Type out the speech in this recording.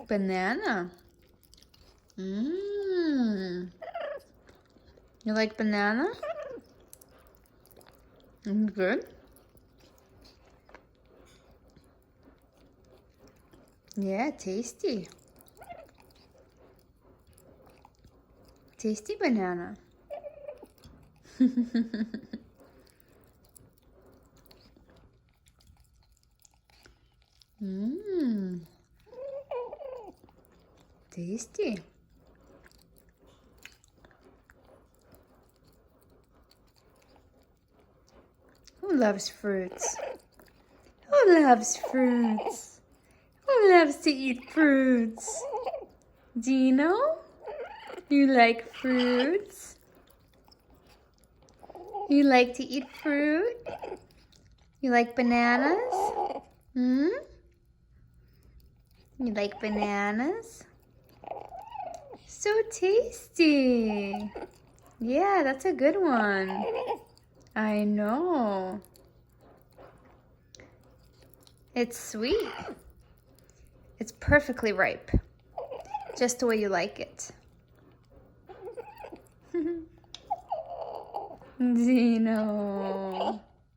Banana. Mmm. You like banana? Good. Yeah, tasty. Tasty banana. Mmm. Tasty. Who loves fruits? Who loves fruits? Who loves to eat fruits? Dino? You like fruits? You like to eat fruit? You like bananas? Hmm? You like bananas? So tasty. Yeah, that's a good one. I know. It's sweet. It's perfectly ripe. Just the way you like it. Dino.